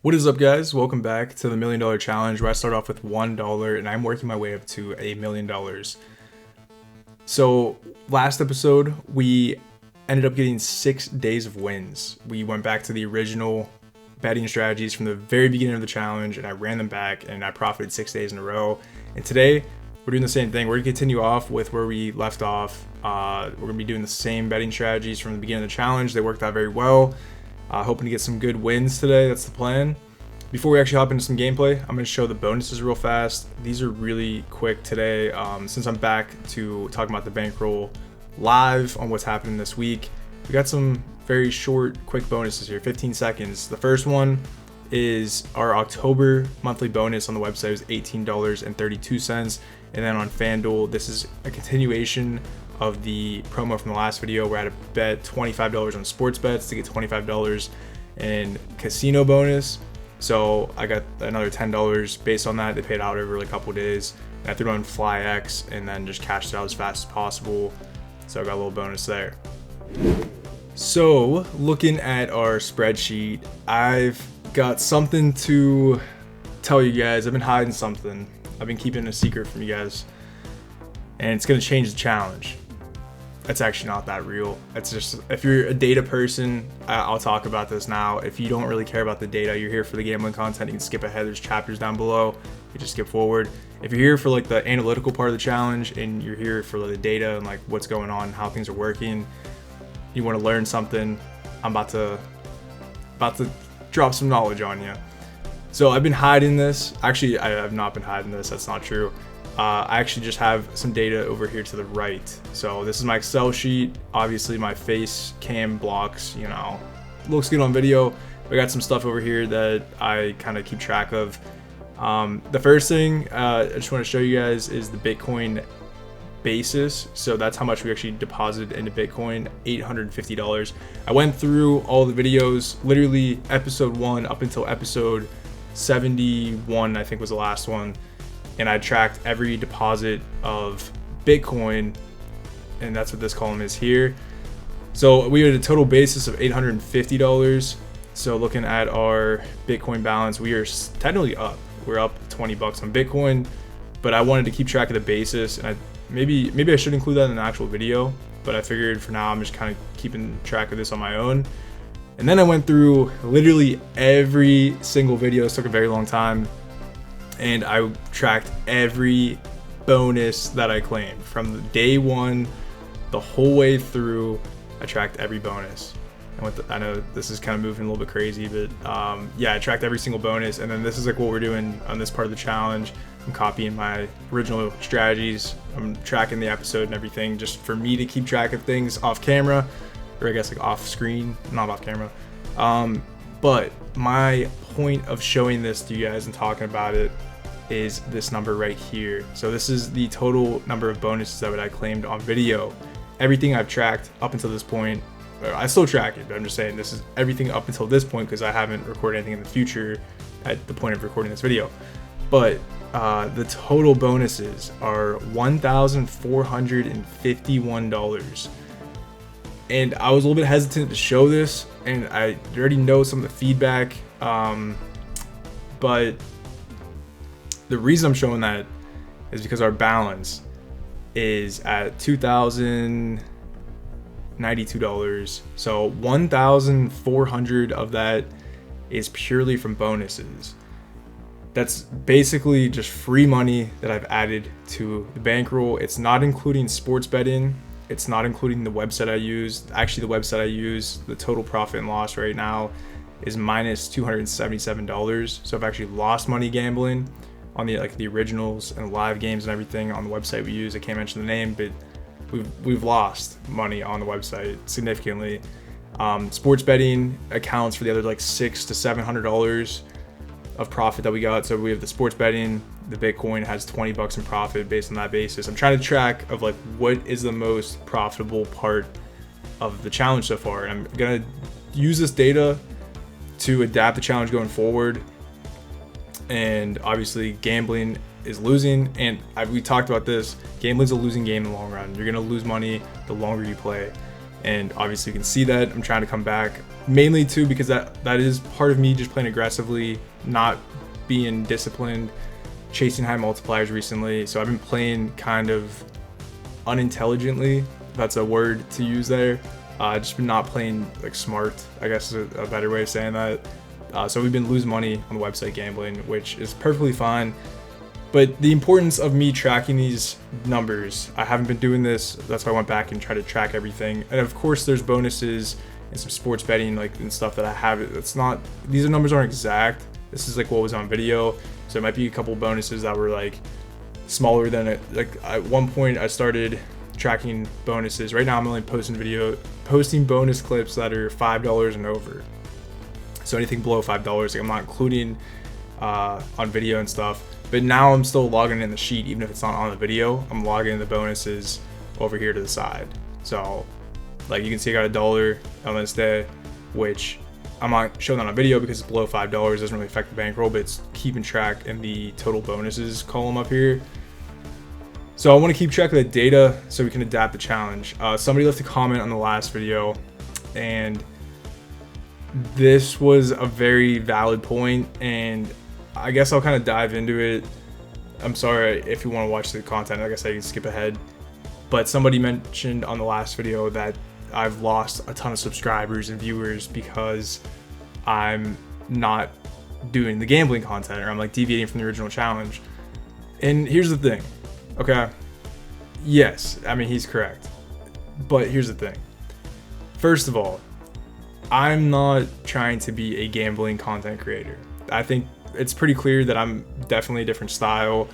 What is up, guys? Welcome back to the $1 Million Challenge, where I start off with $1 and I'm working my way up to $1 million. So last episode, we ended up getting 6 days of wins. We went back to the original betting strategies from the very beginning of the challenge, and I ran them back and I profited 6 days in a row. And today, we're doing the same thing. We're gonna continue off with where we left off. We're gonna be doing the same betting strategies from the beginning of the challenge. They worked out very well. Hoping to get some good wins today. That's the plan. Before we actually hop into some gameplay, I'm going to show the bonuses real fast. These are really quick today. Since I'm back to talking about the Bankroll live on what's happening this week, we got some very short, quick bonuses here, 15 seconds. The first one is our October monthly bonus on the website is $18.32. And then on FanDuel, this is a continuation of the promo from the last video where I had to bet $25 on sports bets to get $25 in casino bonus. So I got another $10 based on that. They paid out over a couple of days. And I threw it on FlyX and then just cashed it out as fast as possible. So I got a little bonus there. So looking at our spreadsheet, I've got something to tell you guys. I've been hiding something. I've been keeping a secret from you guys. And it's gonna change the challenge. It's actually not that real. It's just, if you're a data person, I'll talk about this now. If you don't really care about the data, you're here for the gambling content, you can skip ahead. There's chapters down below. You just skip forward. If you're here for like the analytical part of the challenge and you're here for the data and like what's going on, how things are working, you want to learn something, I'm about to drop some knowledge on you. So I've been hiding this. Actually, I have not been hiding this. That's not true. I actually just have some data over here to the right. So this is my Excel sheet. Obviously my face cam blocks, looks good on video. I got some stuff over here that I kind of keep track of. The first thing I just want to show you guys is the Bitcoin basis. So that's how much we actually deposited into Bitcoin, $850. I went through all the videos, literally episode 1 up until episode 71, I think was the last one. And I tracked every deposit of Bitcoin, and that's what this column is here. So we had a total basis of $850. So looking at our Bitcoin balance, we are technically up. We're up 20 bucks on Bitcoin, but I wanted to keep track of the basis, and maybe I should include that in the actual video, but I figured for now I'm just kind of keeping track of this on my own. And then I went through literally every single video. This took a very long time. And I tracked every bonus that I claimed from day 1 the whole way through. I tracked every bonus. And I know this is kind of moving a little bit crazy, but yeah, I tracked every single bonus. And then this is like what we're doing on this part of the challenge. I'm copying my original strategies. I'm tracking the episode and everything just for me to keep track of things off camera, or I guess like off screen, not off camera. But my point of showing this to you guys and talking about it is this number right here. So this is the total number of bonuses that I claimed on video. Everything I've tracked up until this point, I still track it, but I'm just saying this is everything up until this point because I haven't recorded anything in the future at the point of recording this video. But the total bonuses are $1,451. And I was a little bit hesitant to show this, and I already know some of the feedback, but the reason I'm showing that is because our balance is at $2,092. So 1,400 of that is purely from bonuses. That's basically just free money that I've added to the Bankroll. It's not including sports betting. It's not including the website I use. Actually, the website I use, the total profit and loss right now is minus $277. So I've actually lost money gambling on the originals and live games and everything on the website we use. I can't mention the name, but we've lost money on the website significantly. Sports betting accounts for the other like $600 to $700 of profit that we got. So we have the sports betting, the Bitcoin has 20 bucks in profit based on that basis. I'm trying to track of like what is the most profitable part of the challenge so far. And I'm gonna use this data to adapt the challenge going forward. And obviously gambling is losing, and we talked about this. Gambling's a losing game in the long run. You're gonna lose money the longer you play. And obviously you can see that I'm trying to come back, mainly too because that is part of me just playing aggressively, not being disciplined, chasing high multipliers recently. So I've been playing kind of unintelligently, if that's a word to use there. Just been not playing like smart, I guess is a better way of saying that. So we've been losing money on the website gambling, which is perfectly fine. But the importance of me tracking these numbers, I haven't been doing this. That's why I went back and tried to track everything. And of course there's bonuses and some sports betting like and stuff that I have. It's not, these numbers aren't exact. This is like what was on video. So there might be a couple bonuses that were like smaller than it. Like at one point I started tracking bonuses. Right now I'm only posting bonus clips that are $5 and over. So anything below $5, like I'm not including on video and stuff. But now I'm still logging in the sheet, even if it's not on the video. I'm logging in the bonuses over here to the side. So like you can see I got $1 on this day, which I'm not showing that on video because it's below $5. It doesn't really affect the bankroll, but it's keeping track in the total bonuses column up here. So I want to keep track of the data so we can adapt the challenge. Somebody left a comment on the last video, and this was a very valid point, and I guess I'll kind of dive into it. I'm sorry if you want to watch the content, like I said, you can skip ahead. But somebody mentioned on the last video that I've lost a ton of subscribers and viewers because I'm not doing the gambling content, or I'm like deviating from the original challenge. And here's the thing, okay? Yes, I mean, he's correct. But here's the thing. First of all, I'm not trying to be a gambling content creator. I think it's pretty clear that I'm definitely a different style.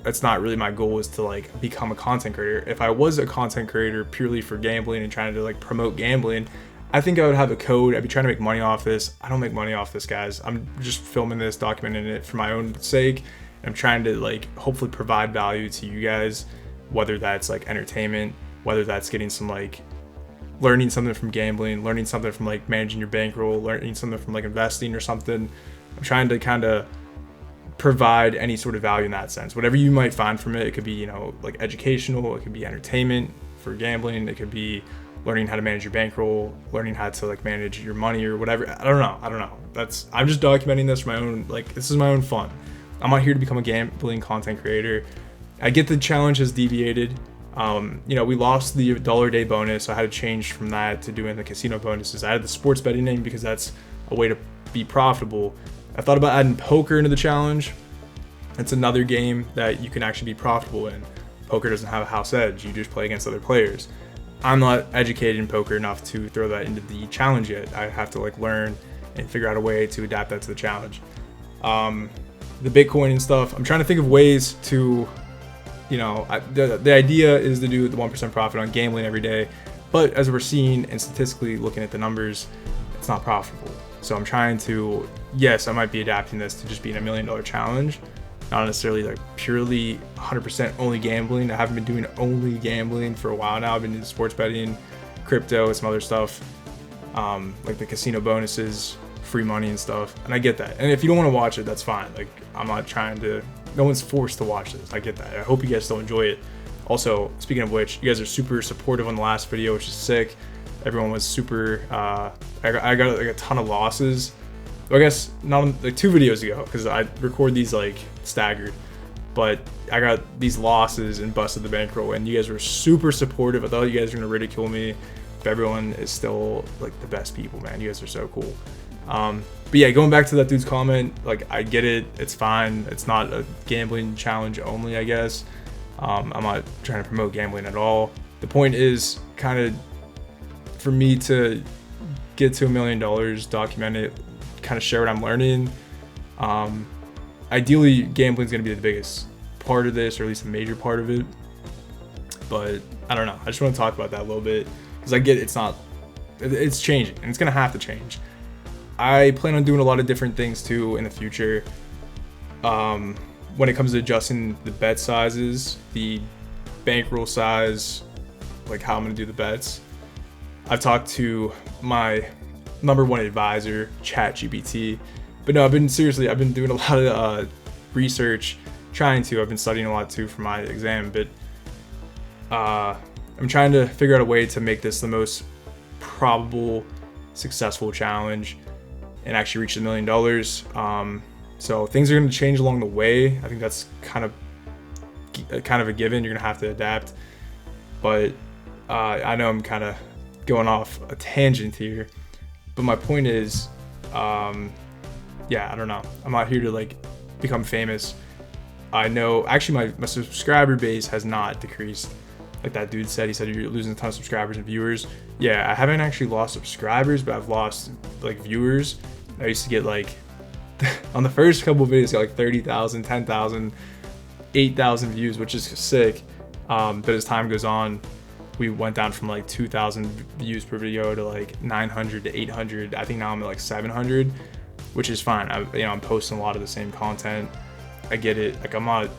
That's not really my goal, is to like become a content creator. If I was a content creator purely for gambling and trying to like promote gambling, I think I would have a code. I'd be trying to make money off this. I don't make money off this, guys. I'm just filming this, documenting it for my own sake. I'm trying to like hopefully provide value to you guys, whether that's like entertainment, whether that's getting some like learning something from gambling, learning something from like managing your bankroll, learning something from like investing or something. I'm trying to kind of provide any sort of value in that sense. Whatever you might find from it, it could be, you know, like educational, it could be entertainment for gambling, it could be learning how to manage your bankroll, learning how to like manage your money or whatever. I don't know. I'm just documenting this for my own, like, this is my own fun. I'm not here to become a gambling content creator. I get the challenge has deviated. You know, we lost the $1 day bonus, so I had to change from that to doing the casino bonuses. I had the sports betting name because that's a way to be profitable. I thought about adding poker into the challenge. It's another game that you can actually be profitable in. Poker doesn't have a house edge. You just play against other players. I'm not educated in poker enough to throw that into the challenge yet. I have to like learn and figure out a way to adapt that to the challenge. The Bitcoin and stuff, I'm trying to think of ways to, you know, the idea is to do the 1% profit on gambling every day, but as we're seeing and statistically looking at the numbers, it's not profitable. So I'm trying to, yes, I might be adapting this to just being $1 million challenge, not necessarily like purely 100% only gambling. I haven't been doing only gambling for a while now. I've been doing sports betting, crypto, and some other stuff, like the casino bonuses, free money and stuff. And I get that. And if you don't want to watch it, that's fine. Like, I'm not trying to, no one's forced to watch this. I get that. I hope you guys still enjoy it. Also, speaking of which, you guys are super supportive on the last video, which is sick. Everyone was super, I got like a ton of losses. I guess not on, like 2 videos ago, because I record these like staggered, but I got these losses and busted the bankroll, and you guys were super supportive. I thought you guys were gonna ridicule me, but everyone is still like the best people, man. You guys are so cool. But yeah, going back to that dude's comment, like, I get it, it's fine. It's not a gambling challenge only, I guess. I'm not trying to promote gambling at all. The point is kind of for me to get to $1 million, document it, kind of share what I'm learning. Ideally, gambling is going to be the biggest part of this, or at least a major part of it. But I don't know. I just want to talk about that a little bit, because I get it's changing, and it's going to have to change. I plan on doing a lot of different things too in the future. When it comes to adjusting the bet sizes, the bankroll size, like how I'm going to do the bets. I've talked to my #1 advisor, ChatGPT. But no, I've been doing a lot of research, I've been studying a lot too for my exam, but I'm trying to figure out a way to make this the most probable successful challenge and actually reach $1 million. So things are going to change along the way. I think that's kind of a given. You're going to have to adapt. But I know I'm kind of going off a tangent here. But my point is, I don't know. I'm not here to like become famous. I know actually my subscriber base has not decreased. Like that dude said, he said you're losing a ton of subscribers and viewers. Yeah, I haven't actually lost subscribers, but I've lost like viewers. I used to get like, on the first couple of videos, got like 30,000, 10,000, 8,000 views, which is sick. But as time goes on, we went down from like 2,000 views per video to like 900 to 800. I think now I'm at like 700, which is fine. I'm posting a lot of the same content. I get it. Like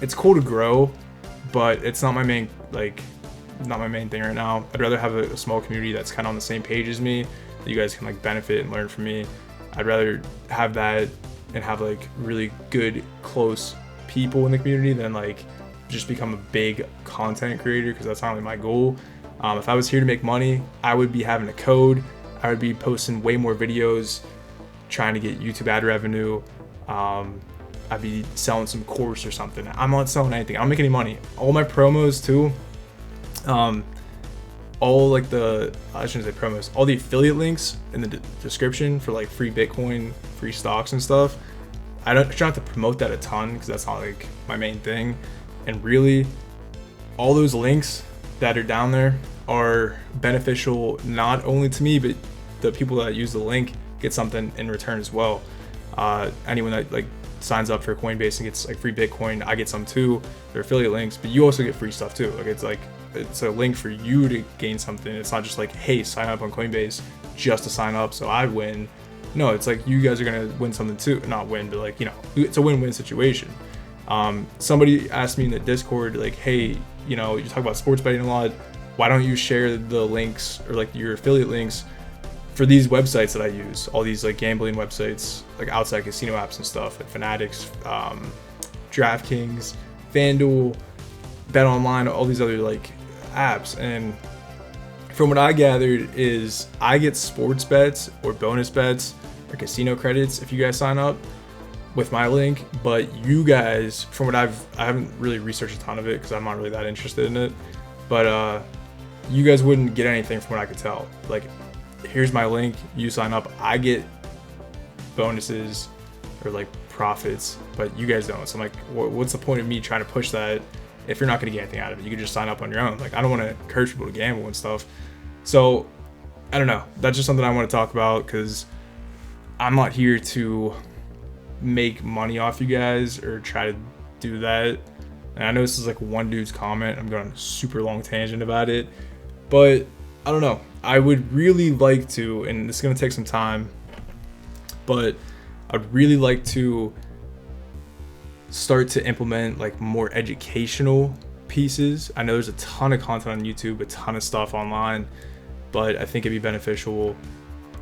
it's cool to grow, but it's not my main thing right now. I'd rather have a small community that's kind of on the same page as me, that you guys can like benefit and learn from me. I'd rather have that and have like really good, close people in the community than like just become a big content creator, because that's not really my goal. If I was here to make money, I would be having a code. I would be posting way more videos, trying to get YouTube ad revenue. I'd be selling some course or something. I'm not selling anything. I don't make any money. All my promos too, all like I shouldn't say promos, all the affiliate links in the description for like free Bitcoin, free stocks and stuff. I try not to promote that a ton because that's not like my main thing. And really, all those links that are down there are beneficial not only to me, but the people that use the link get something in return as well. Anyone that like signs up for Coinbase and gets like free Bitcoin, I get some too. They're affiliate links, but you also get free stuff too. Like it's a link for you to gain something. It's not just like, hey, sign up on Coinbase just to sign up so I win. No, it's like you guys are gonna win something too. Not win, but like, it's a win-win situation. Somebody asked me in the Discord, like, hey, you talk about sports betting a lot. Why don't you share the links or like your affiliate links for these websites that I use? All these like gambling websites, like outside casino apps and stuff, like Fanatics, DraftKings, FanDuel, BetOnline, all these other like apps. And from what I gathered is I get sports bets or bonus bets or casino credits if you guys sign up with my link, but you guys, from what I haven't really researched a ton of it because I'm not really that interested in it, but you guys wouldn't get anything from what I could tell. Like, here's my link, you sign up, I get bonuses or like profits, but you guys don't. So I'm like, what's the point of me trying to push that if you're not going to get anything out of it? You can just sign up on your own. Like, I don't want to encourage people to gamble and stuff. So I don't know, that's just something I want to talk about because I'm not here to make money off you guys or try to do that. And I know this is like one dude's comment, I'm going on a super long tangent about it, but I don't know, I would really like to, and this is going to take some time, but I'd really like to start to implement like more educational pieces. I know there's a ton of content on YouTube, a ton of stuff online, but I think it'd be beneficial,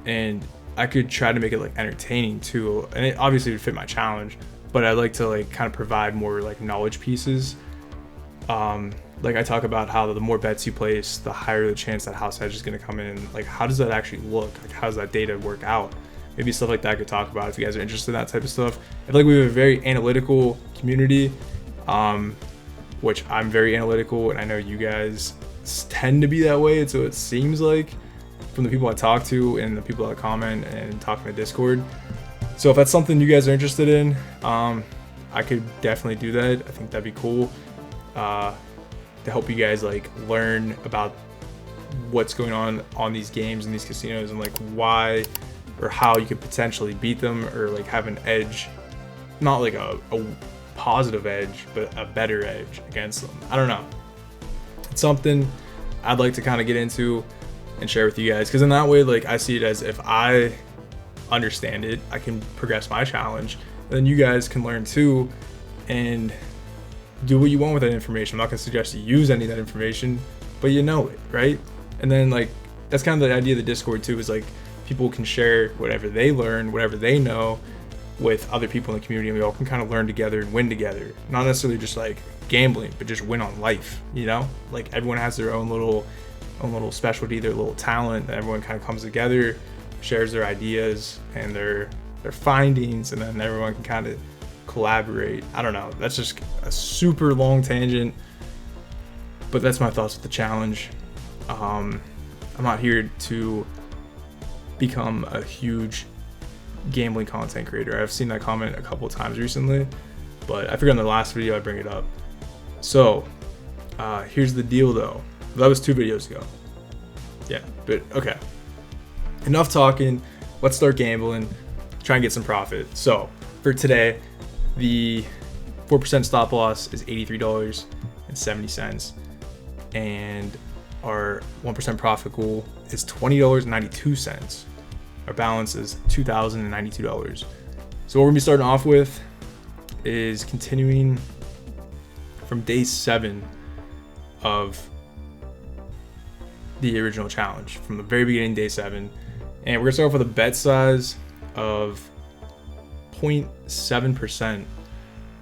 and I could try to make it like entertaining too, and it obviously would fit my challenge, but I'd like to like kind of provide more like knowledge pieces. Like I talk about how the more bets you place, the higher the chance that house edge is going to come in. Like, how does that actually look? Like, how does that data work out? Maybe stuff like that I could talk about if you guys are interested in that type of stuff. I feel like we have a very analytical community, which I'm very analytical, and I know you guys tend to be that way. So it seems like from the people I talk to and the people that comment and talk in the Discord. So if that's something you guys are interested in, I could definitely do that. I think that'd be cool to help you guys like learn about what's going on these games and these casinos, and like why or how you could potentially beat them or like have an edge, not like a positive edge, but a better edge against them. I don't know. It's something I'd like to kind of get into and share with you guys, because in that way, like, I see it as if I understand it, I can progress my challenge, and then you guys can learn too and do what you want with that information. I'm not going to suggest you use any of that information, but you know it, right? And then like that's kind of the idea of the Discord too, is like people can share whatever they learn, whatever they know with other people in the community, and we all can kind of learn together and win together. Not necessarily just like gambling, but just win on life, you know? Like everyone has their own little specialty, their little talent, and everyone kind of comes together, shares their ideas and their findings, and then everyone can kind of collaborate. I don't know. That's just a super long tangent, but that's my thoughts with the challenge. I'm not here to become a huge gambling content creator. I've seen that comment a couple of times recently, but I figured in the last video I'd bring it up. So here's the deal though. That was 2 videos ago. Yeah, but okay. Enough talking. Let's start gambling. Try and get some profit. So for today, the 4% stop loss is $83.70, and our 1% profit goal is $20.92. Our balance is $2,092. So what we're gonna be starting off with is continuing from day 7 of the original challenge, from the very beginning, day 7. And we're gonna start off with a bet size of 0.7%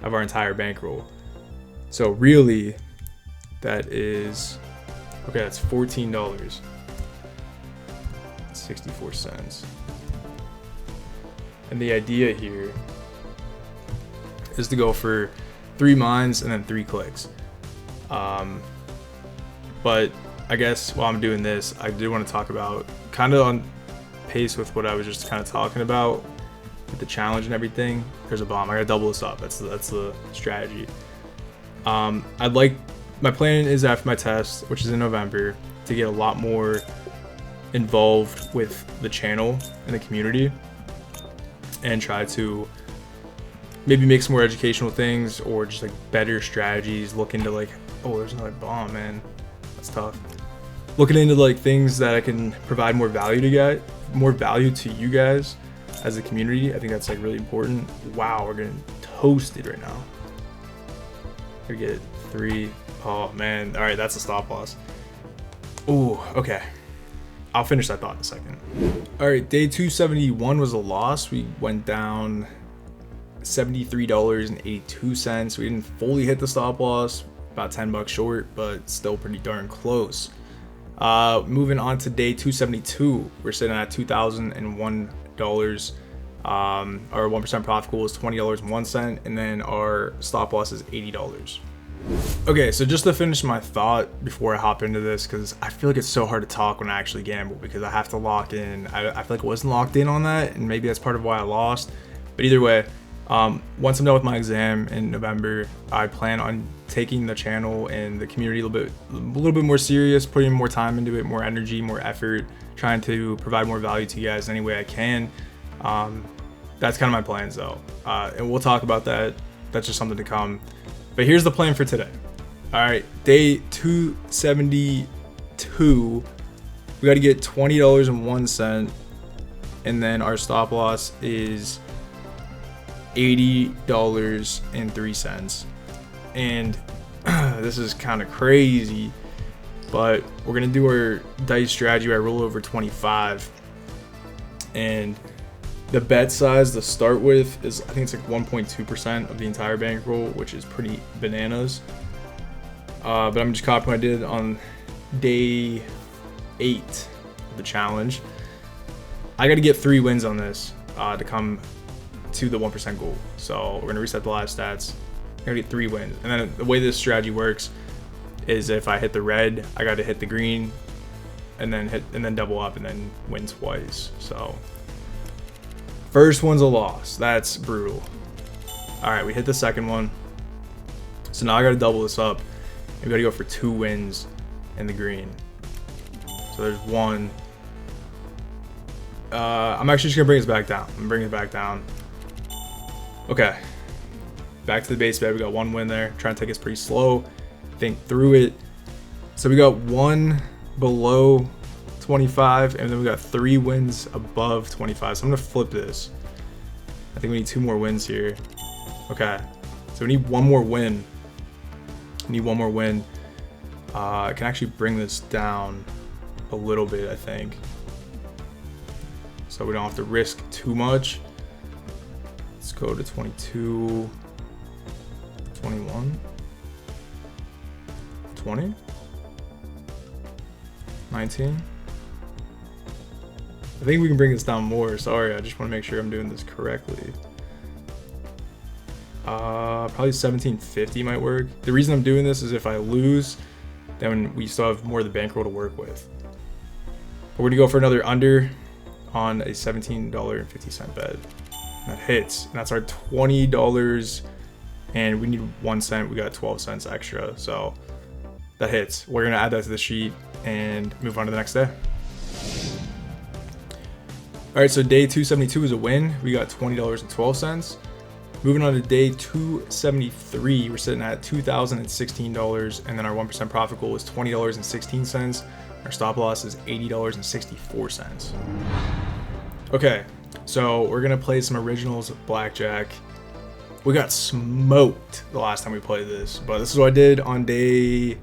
of our entire bankroll. So really, that is, okay, that's $14.64. And the idea here is to go for 3 mines and then 3 clicks. But I guess while I'm doing this, I do want to talk about, kind of on pace with what I was just kind of talking about with the challenge and everything. There's a bomb. I gotta double this up. That's the strategy. My plan is after my test, which is in November, to get a lot more involved with the channel and the community, and try to maybe make some more educational things, or just like better strategies. Look into like, oh, there's another bomb, man. That's tough. Looking into like things that I can provide more value to you guys as a community. I think that's like really important. Wow, we're getting toasted right now. We get 3. Oh man. All right, that's a stop loss. Oh, okay. I'll finish that thought in a second. All right, day 271 was a loss. We went down $73.82. We didn't fully hit the stop loss, about $10 short, but still pretty darn close. Moving on to day 272, we're sitting at $2,001. Our 1% profit goal is $20.01, and then our stop loss is $80. Okay, so just to finish my thought before I hop into this, because I feel like it's so hard to talk when I actually gamble, because I have to lock in. I feel like I wasn't locked in on that, and maybe that's part of why I lost. But either way, once I'm done with my exam in November, I plan on taking the channel and the community a little bit more serious, putting more time into it, more energy, more effort, trying to provide more value to you guys any way I can. That's kind of my plans though, and we'll talk about that. That's just something to come. But here's the plan for today. All right, day 272, we got to get $20.01, and then our stop loss is $80.03. And this is kind of crazy, but we're gonna do our dice strategy where I roll over 25, and the bet size to start with is, I think it's like 1.2% of the entire bankroll, which is pretty bananas. But I'm just copying what I did on day 8 of the challenge. I got to get 3 wins on this to come to the 1% goal. So we're gonna reset the live stats. I gotta get 3 wins, and then the way this strategy works is if I hit the red, I got to hit the green, and then double up and then win twice. So first one's a loss. That's brutal. All right, we hit the second one. So now I got to double this up. We got to go for 2 wins in the green. So there's 1. I'm actually just gonna bring this back down. I'm bringing it back down. Okay, back to the base bet. We got 1 win there. Trying to take us pretty slow. Think through it. So we got 1 below 25, and then we got 3 wins above 25. So I'm gonna flip this. I think we need 2 more wins here. Okay, so we need 1 more win. I can actually bring this down a little bit, I think, so we don't have to risk too much. Let's go to 22, 21. 20? 19? I think we can bring this down more. Sorry, I just want to make sure I'm doing this correctly. Probably 1750 might work. The reason I'm doing this is if I lose, then we still have more of the bankroll to work with. But we're gonna go for another under on a $17.50 bet. That hits, and that's our $20, and we need 1 cent. We got 12 cents extra, so that hits. We're gonna add that to the sheet and move on to the next day. All right, so day 272 is a win. We got $20.12. Moving on to day 273, we're sitting at $2,016, and then our 1% profit goal is $20.16. Our stop loss is $80.64. Okay, so we're gonna play some originals of blackjack. We got smoked the last time we played this, but this is what I did on day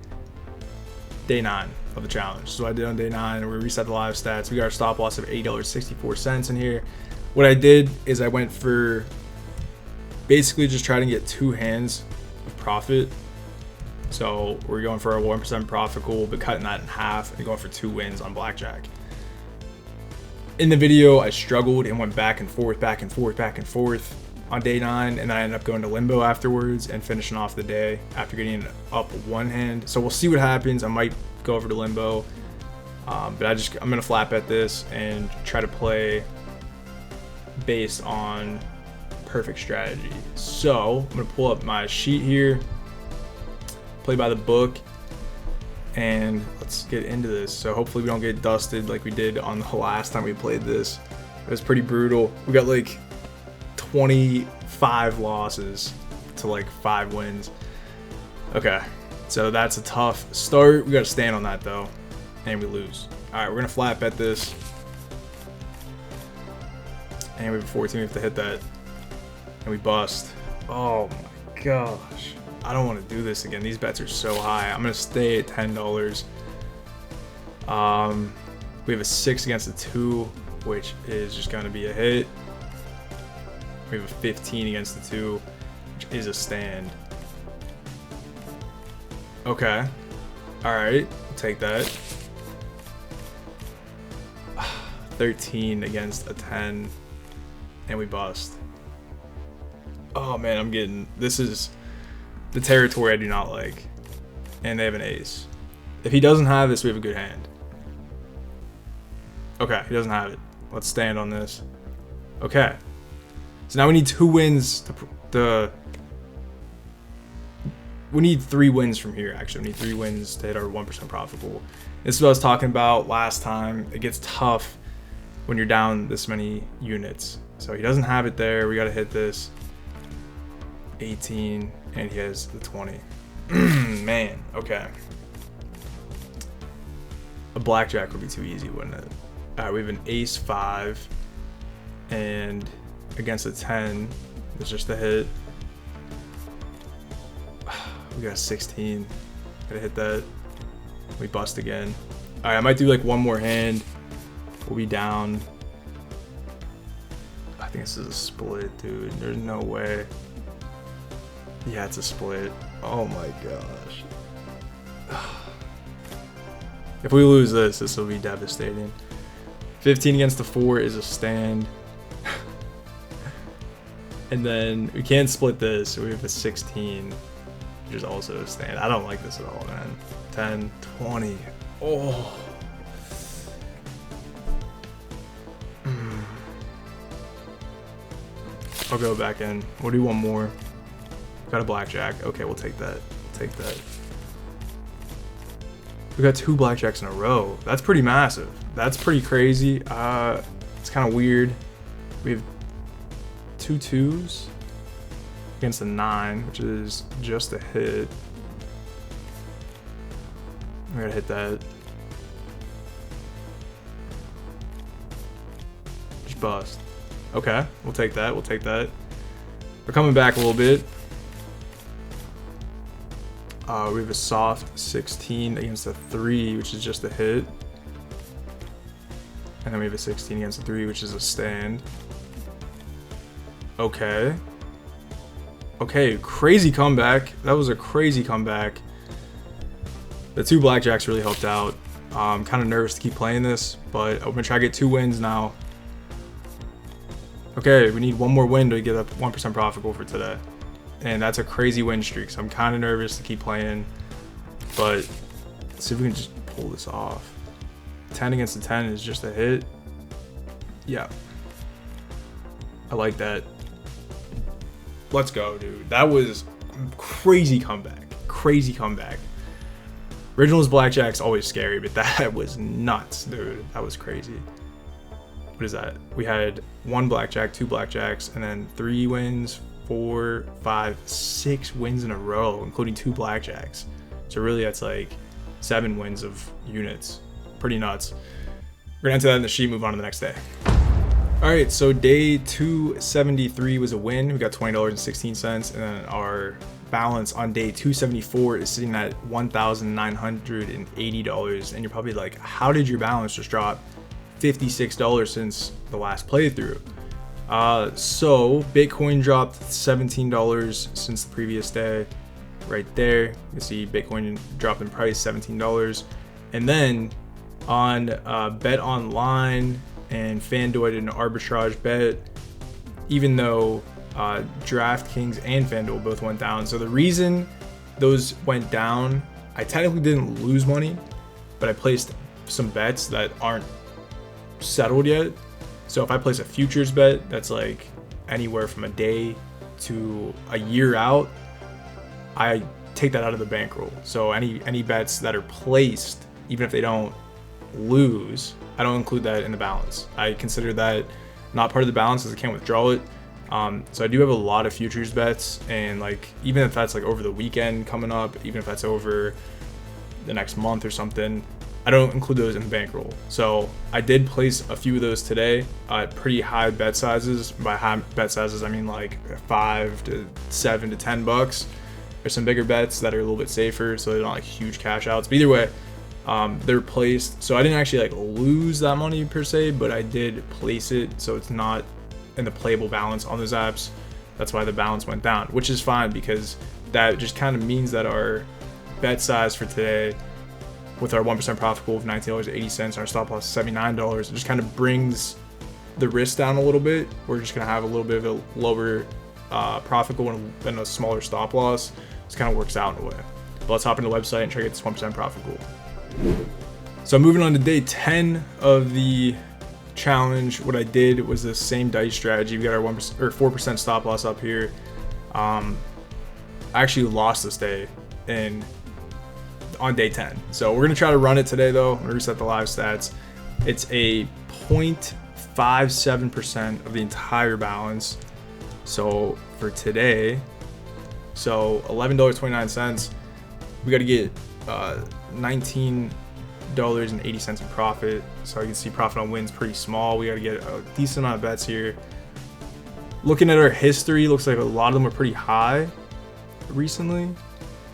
9 of the challenge. So I did on day 9, and we reset the live stats. We got our stop loss of $80.64 in here. What I did is I went for basically just trying to get 2 hands of profit. So we're going for a 1% profit goal, but cutting that in half and going for 2 wins on blackjack. In the video, I struggled and went back and forth on day 9, and then I ended up going to limbo afterwards and finishing off the day after getting up 1 hand. So we'll see what happens. I might go over to limbo, but I'm gonna flat bet this and try to play based on perfect strategy. So I'm gonna pull up my sheet here, play by the book, and let's get into this. So hopefully we don't get dusted like we did on the last time we played this. It was pretty brutal. We got like 25 losses to like 5 wins. Okay, so that's a tough start. We gotta stand on that though, and we lose. All right, we're gonna flat bet this, and we have a 14. We have to hit that, and we bust. Oh my gosh, I don't want to do this again. These bets are so high. I'm gonna stay at $10. We have a 6 against a 2, which is just gonna be a hit. We have a 15 against the 2, which is a stand. Okay. All right, we'll take that. 13 against a 10, and we bust. Oh man, this is the territory I do not like. And they have an ace. If he doesn't have this, we have a good hand. Okay, he doesn't have it. Let's stand on this. Okay. So now we need 2 wins we need 3 wins from here, actually. We need 3 wins to hit our 1% profit goal. This is what I was talking about last time. It gets tough when you're down this many units. So he doesn't have it there. We got to hit this. 18, and he has the 20. Man, okay. A blackjack would be too easy, wouldn't it? All right, we have an ace 5, and against a 10, it's just a hit. We got a 16. Gotta hit that. We bust again. All right, I might do like 1 more hand. We'll be down. I think this is a split, dude. There's no way. Yeah, it's a split. Oh my gosh. If we lose this, this will be devastating. 15 against the 4 is a stand. And then we can't split this, so we have a 16, which is also a stand. I don't like this at all, man. 10, 20. Oh. I'll go back in. We'll do 1 more. Got a blackjack. Okay, we'll take that. Take that. We got 2 blackjacks in a row. That's pretty massive. That's pretty crazy. It's kind of weird. We have 2 2s against a 9, which is just a hit. We gotta hit that. Just bust. Okay, we'll take that. We'll take that. We're coming back a little bit. We have a soft 16 against a 3, which is just a hit. And then we have a 16 against a 3, which is a stand. Okay. Okay, crazy comeback. That was a crazy comeback. The 2 blackjacks really helped out. I'm kind of nervous to keep playing this, but I'm gonna try to get 2 wins now. Okay, we need 1 more win to get up 1% profit goal for today. And that's a crazy win streak, so I'm kind of nervous to keep playing. But let's see if we can just pull this off. 10 against the 10 is just a hit. Yeah. I like that. Let's go, dude. That was crazy comeback. Crazy comeback. Originals blackjack's always scary, but that was nuts, dude. That was crazy. What is that? We had 1 blackjack, 2 blackjacks, and then 3 wins, 4, 5, 6 wins in a row, including 2 blackjacks. So really that's like 7 wins of units. Pretty nuts. We're gonna enter that in the sheet, move on to the next day. All right, so day 273 was a win. We got $20.16, and then our balance on day 274 is sitting at $1,980. And you're probably like, how did your balance just drop $56 since the last playthrough? So Bitcoin dropped $17 since the previous day. Right there, you can see Bitcoin dropped in price $17. And then on Bet Online and FanDuel, I did an arbitrage bet, even though DraftKings and FanDuel both went down. So the reason those went down, I technically didn't lose money, but I placed some bets that aren't settled yet. So if I place a futures bet that's like anywhere from a day to a year out, I take that out of the bankroll. So any bets that are placed, even if they don't lose, I don't include that in the balance. I consider that not part of the balance, as I can't withdraw it. So I do have a lot of futures bets, and like even if that's like over the weekend coming up, even if that's over the next month or something, I don't include those in the bankroll. So I did place a few of those today at pretty high bet sizes. By high bet sizes, I mean like 5 to 7 to 10 bucks. There's some bigger bets that are a little bit safer, so they're not like huge cash outs. But either way, they're placed. So I didn't actually like lose that money per se, but I did place it, so it's not in the playable balance on those apps. That's why the balance went down, which is fine, because that just kind of means that our bet size for today, with our 1% profit goal of $19.80 and our stop loss $79, it just kind of brings the risk down a little bit. We're just gonna have a little bit of a lower profit goal and a smaller stop loss. This kind of works out in a way. But let's hop into the website and try to get this 1% profit goal. So moving on to day 10 of the challenge, what I did was the same dice strategy. We got our 1% or 4% stop loss up here. I actually lost this day on day 10. So we're gonna try to run it today though. I'm gonna reset the live stats. It's a 0.57% of the entire balance. So for today, so $11.29, we got to get $19.80 in profit. So you can see profit on wins pretty small. We got to get a decent amount of bets here. Looking at our history, looks like a lot of them are pretty high recently,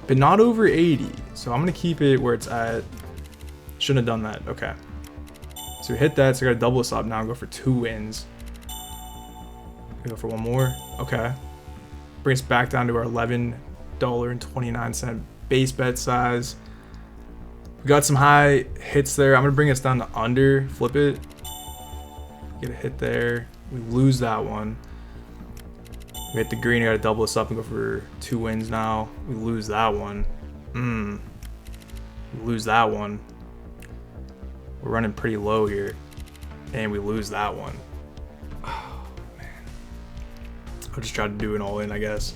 but not over 80. So I'm gonna keep it where it's at. Shouldn't have done that. Okay. So we hit that. So I got to double this up now and go for 2 wins. Go for 1 more. Okay. Bring us back down to our $11.29 base bet size. We got some high hits there. I'm gonna bring us down to under, flip it. Get a hit there. We lose that one. We hit the green. I gotta double this up and go for 2 wins now. We lose that one. We lose that one. We're running pretty low here, and we lose that one. I'll just try to do it all in, I guess.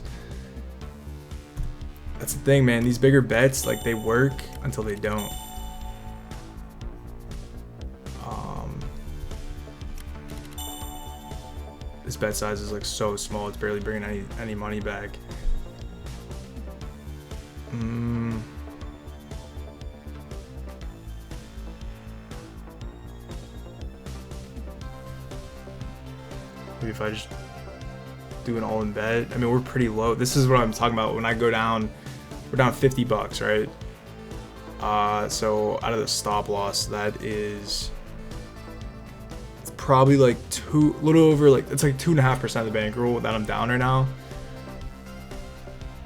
That's the thing, man. These bigger bets, like, they work until they don't. This bet size is like so small, it's barely bringing any money back. Maybe if I just do an all-in bet. I mean, we're pretty low. This is what I'm talking about. When I go down, we're down 50 bucks, right? So out of the stop loss, that is, it's probably like a little over, like, it's like 2.5% of the bankroll that I'm down right now.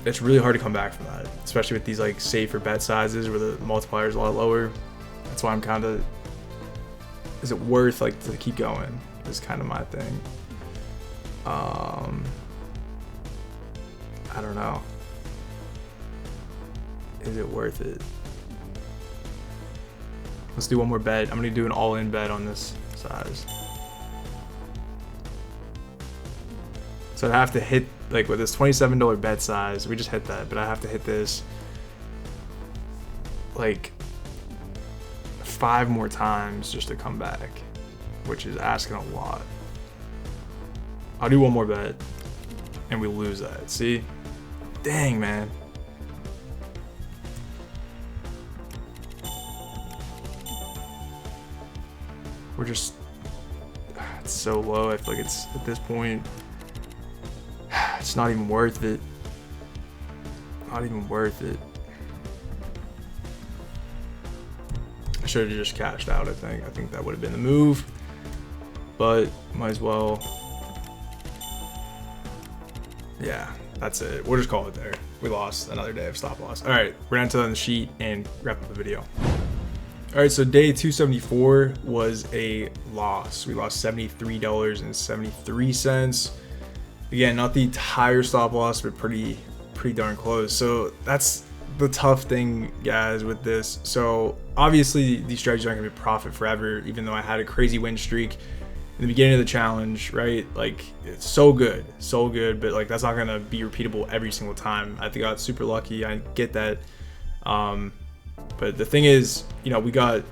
it's really hard to come back from that, especially with these like safer bet sizes where the multiplier is a lot lower. That's why I'm kind of, is it worth like to keep going? Is kind of my thing. I don't know. Is it worth it? Let's do one more bet. I'm gonna do an all-in bet on this size. So I have to hit, like with this $27 bet size, we just hit that, but I have to hit this like 5 more times just to come back, which is asking a lot. I'll do one more bet and we lose that. See? Dang, man. We're just, it's so low. I feel like it's, at this point, it's not even worth it. Not even worth it. I should have just cashed out, I think. I think that would have been the move. But might as well. Yeah, that's it. We'll just call it there. We lost another day of stop loss. All right, we're down to on the sheet and wrap up the video. All right, so day 274 was a loss. We lost $73.73. Again, not the entire stop loss, but pretty darn close. So that's the tough thing, guys, with this. So obviously these strategies aren't gonna be profit forever, even though I had a crazy win streak in the beginning of the challenge, right? Like, it's so good, but like that's not gonna be repeatable every single time. I think I got super lucky, I get that. But the thing is, you know, we got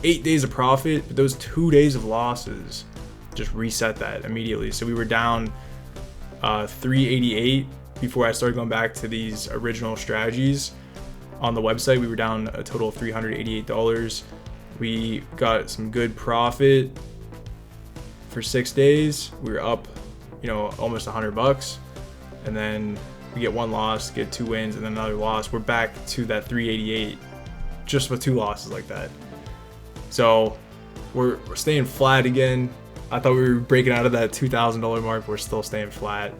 8 days of profit, but those 2 days of losses just reset that immediately. So we were down 388 before I started going back to these original strategies on the website. We were down a total of $388. We got some good profit for 6 days. We were up, you know, almost $100, and then we get one loss, get 2 wins, and then another loss. We're back to that 388 just with 2 losses like that. So we're staying flat again. I thought we were breaking out of that $2,000 mark. We're still staying flat.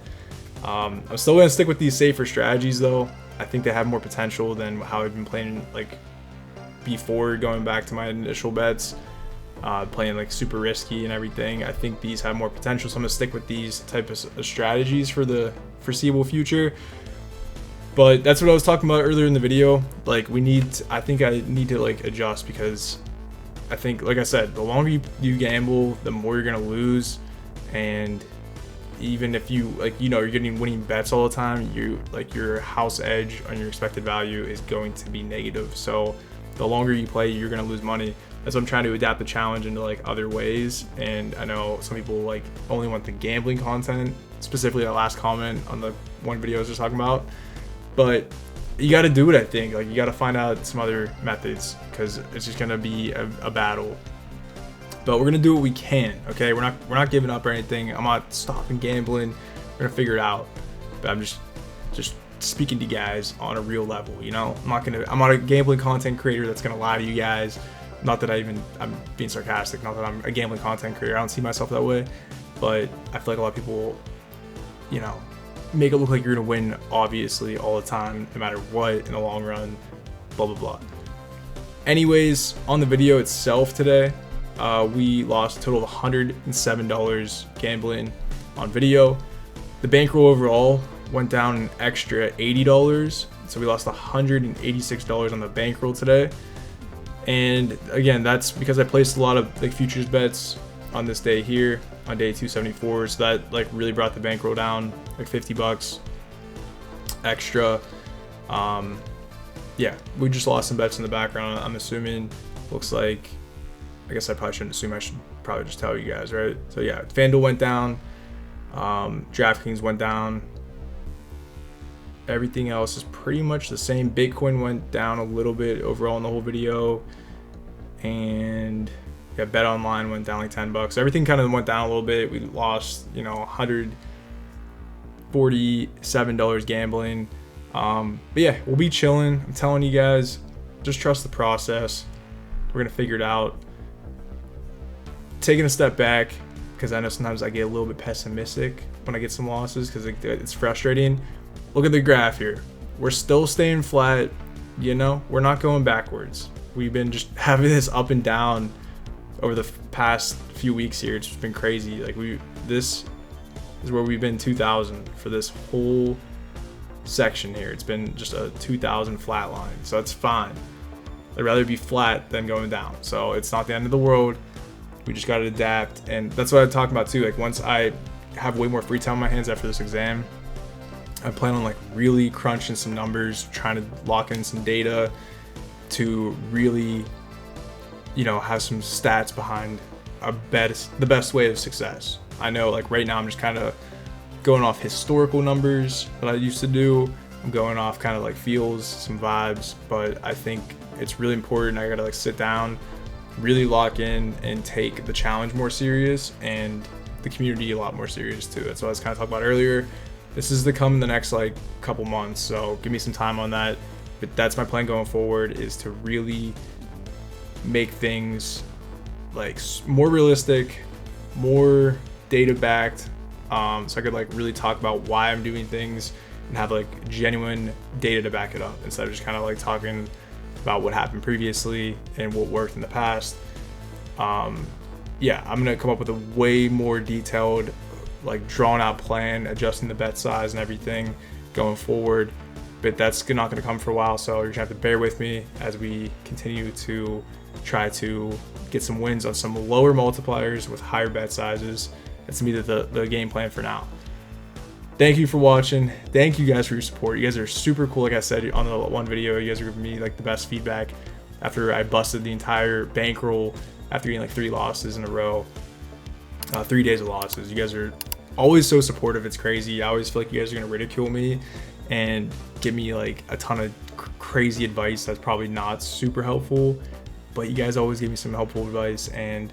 I'm still gonna stick with these safer strategies though. I think they have more potential than how I've been playing like before going back to my initial bets, playing like super risky and everything. I think these have more potential, so I'm gonna stick with these type of strategies for the foreseeable future. But that's what I was talking about earlier in the video. Like I think I need to like adjust, because I think, like I said, the longer you gamble, the more you're gonna lose. And even if you, like, you know, you're getting winning bets all the time, you like your house edge on your expected value is going to be negative. So the longer you play, you're gonna lose money. That's why I'm trying to adapt the challenge into like other ways. And I know some people like only want the gambling content, specifically that last comment on the one video I was just talking about. But you got to do it, I think. Like, you got to find out some other methods, because it's just gonna be a battle. But we're gonna do what we can. Okay, we're not giving up or anything. I'm not stopping gambling. We're gonna figure it out. But I'm just speaking to you guys on a real level. You know, I'm not a gambling content creator that's gonna lie to you guys. Not that I'm being sarcastic. Not that I'm a gambling content creator. I don't see myself that way. But I feel like a lot of people, you know, make it look like you're gonna win obviously all the time, no matter what, in the long run, blah blah blah. Anyways, on the video itself today, we lost a total of $107 gambling on video. The bankroll overall went down an extra $80, so we lost $186 on the bankroll today. And again, that's because I placed a lot of like futures bets on this day here on day 274, so that like really brought the bankroll down like $50 extra. Yeah, we just lost some bets in the background, I'm assuming. Looks like, I guess I probably shouldn't assume, I should probably just tell you guys, right? So yeah, FanDuel went down, DraftKings went down, everything else is pretty much the same. Bitcoin went down a little bit overall in the whole video, and yeah, Bet Online went down like $10. So everything kind of went down a little bit. We lost, you know, $147 gambling. But yeah, we'll be chilling. I'm telling you guys, just trust the process. We're gonna figure it out. Taking a step back, because I know sometimes I get a little bit pessimistic when I get some losses, because it's frustrating. look at the graph here. We're still staying flat, you know, we're not going backwards. We've been just having this up and down over the past few weeks here. It's just been crazy. Like this is where we've been 2000 for this whole section here. It's been just a 2000 flat line, so it's fine. I'd rather be flat than going down. So it's not the end of the world. We just got to adapt. And that's what I talked about too. Like once I have way more free time on my hands after this exam, I plan on like really crunching some numbers, trying to lock in some data to really, you know, have some stats behind the best way of success. I know like right now I'm just kind of going off historical numbers that I used to do. I'm going off kind of like feels, some vibes, but I think it's really important. I gotta like sit down, really lock in, and take the challenge more serious and the community a lot more serious too. That's what I was kind of talking about earlier. This is to come in the next like couple months, so give me some time on that. But that's my plan going forward, is to really make things like more realistic, more data backed, so I could like really talk about why I'm doing things and have like genuine data to back it up, instead of just kind of like talking about what happened previously and what worked in the past. Yeah, I'm gonna come up with a way more detailed, like drawn out plan, adjusting the bet size and everything going forward. But that's not gonna come for a while, so you're gonna have to bear with me as we continue to try to get some wins on some lower multipliers with higher bet sizes. That's gonna be the game plan for now. Thank you for watching. Thank you guys for your support. You guys are super cool. Like I said on the one video, you guys are giving me like the best feedback after I busted the entire bankroll after getting like 3 losses in a row, 3 days of losses. You guys are always so supportive. It's crazy. I always feel like you guys are gonna ridicule me and give me like a ton of crazy advice that's probably not super helpful, but you guys always give me some helpful advice, and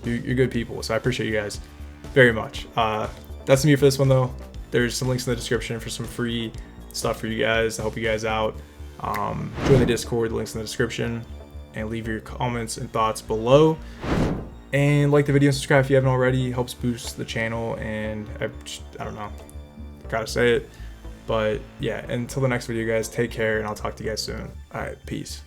you're good people. So I appreciate you guys very much. That's me for this one though. There's some links in the description for some free stuff for you guys to help you guys out. Join the Discord, the links in the description, and leave your comments and thoughts below. And like the video and subscribe if you haven't already. It helps boost the channel, and I don't know, gotta say it. But yeah, until the next video guys, take care, and I'll talk to you guys soon. All right, peace.